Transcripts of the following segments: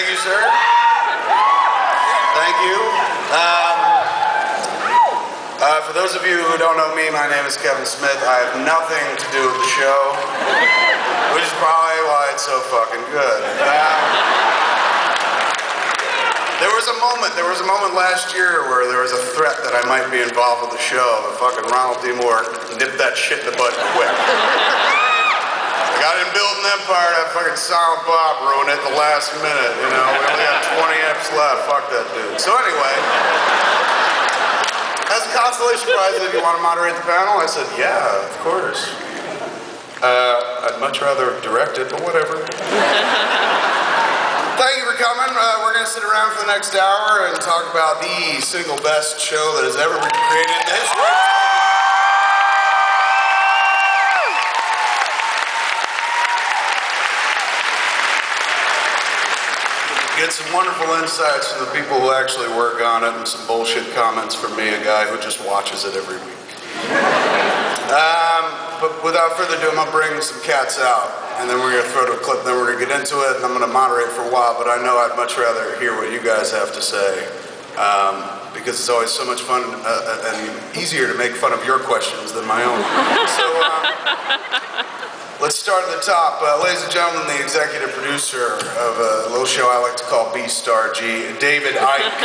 Thank you, sir. Thank you. For those of you who don't know me, my name is Kevin Smith. I have nothing to do with the show, which is probably why it's so fucking good. There was a moment last year where there was a threat that I might be involved with the show, but fucking Ronald D. Moore nipped that shit in the bud quick. Like, I didn't build an empire, that fucking Silent Bob ruined it at the last minute, you know? We only have 20 eps left, fuck that dude. So anyway, as a consolation prize, if you want to moderate the panel, I said, yeah, of course. I'd much rather direct it, but whatever. Thank you for coming. We're going to sit around for the next hour and talk about the single best show that has ever been created in the history. Get some wonderful insights from the people who actually work on it and some bullshit comments from me, a guy who just watches it every week. But without further ado, I'm going to bring some cats out, and then we're going to throw to a clip, then we're going to get into it, and I'm going to moderate for a while, but I know I'd much rather hear what you guys have to say, because it's always so much fun and easier to make fun of your questions than my own. So, let's start at the top. Ladies and gentlemen, the executive producer of a little show I like to call B-Star G, David Icke.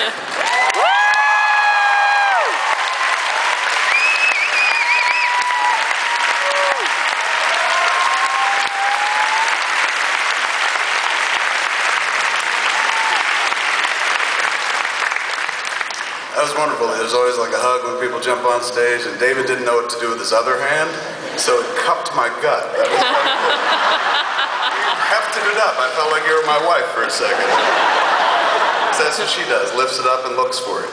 That was wonderful. There's always like a hug when people jump on stage, and David didn't know what to do with his other hand, so it cupped my gut. That was wonderful. You hefted it up. I felt like you were my wife for a second. So that's what she does, lifts it up and looks for it.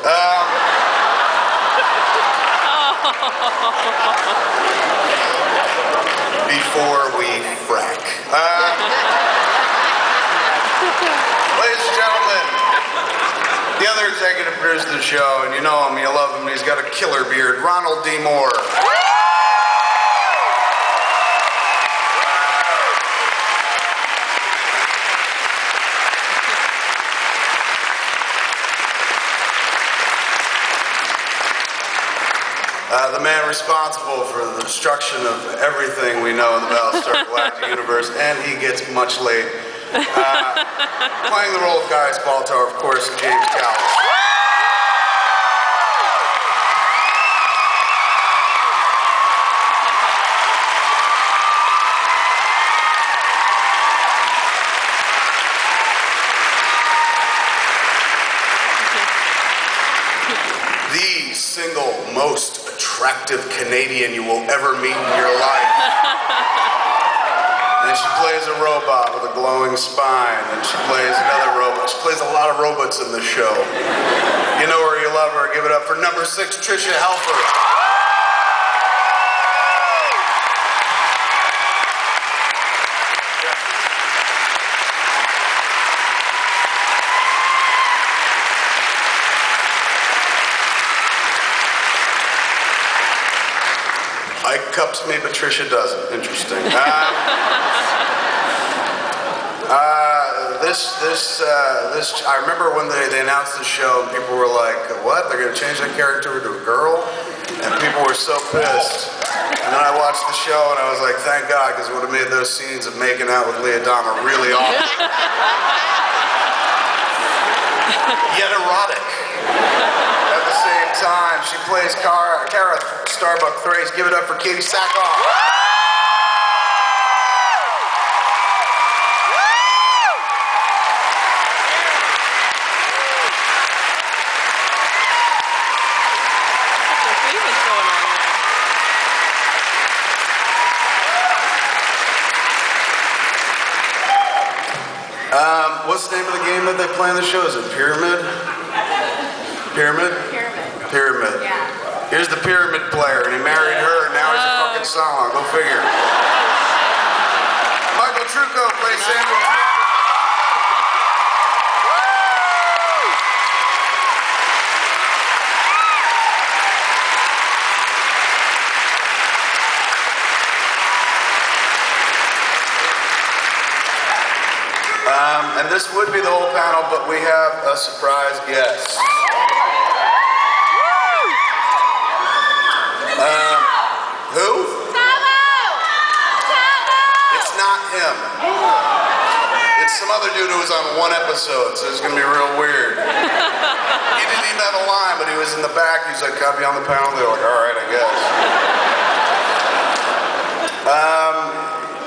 Before we frack. Ladies and gentlemen, the other executive producer of the show, and you know him, you love him, he's got a killer beard, Ronald D. Moore. The man responsible for the destruction of everything we know in the Battlestar Galactica universe, and he gets much laid. Playing the role of Gaius Baltar, of course, James Callis. The single most attractive Canadian you will ever meet in your life. And she plays a robot with a glowing spine, and she plays another robot. She plays a lot of robots in this show. You know her, you love her. Give it up for number 6, Tricia Helfer. Ike cups me, but Tricia doesn't. Interesting. I remember when they announced the show, and people were like, what? They're going to change that character to a girl? And people were so pissed. And then I watched the show, and I was like, thank God, because it would have made those scenes of making out with Leah Dahmer really awful. Yet erotic. At the same time, she plays Kara Starbuck Thrace. Give it up for Katie Sackhoff. What's the name of the game that they play in the show? Is it Pyramid? Pyramid? Pyramid. Yeah. Here's the pyramid player, and he married her, and now he's a fucking song. Go figure. Michael Trucco plays Samuel. And this would be the whole panel, but we have a surprise guest. Who? It's not him. It's some other dude who was on one episode, so it's gonna be real weird. He didn't even have a line, but he was in the back. He's like, "Can I be on the panel?" They're like, "All right, I guess."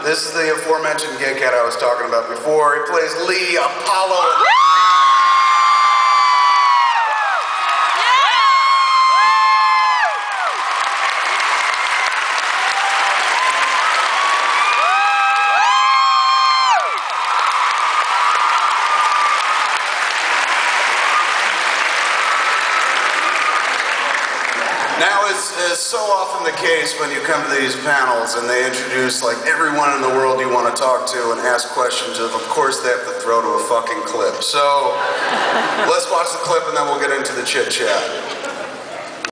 This is the aforementioned gay cat I was talking about before. He plays Lee Apollo. Now, as so often the case when you come to these panels and they introduce like everyone in the world you want to talk to and ask questions of course they have to throw to a fucking clip. So let's watch the clip and then we'll get into the chit chat.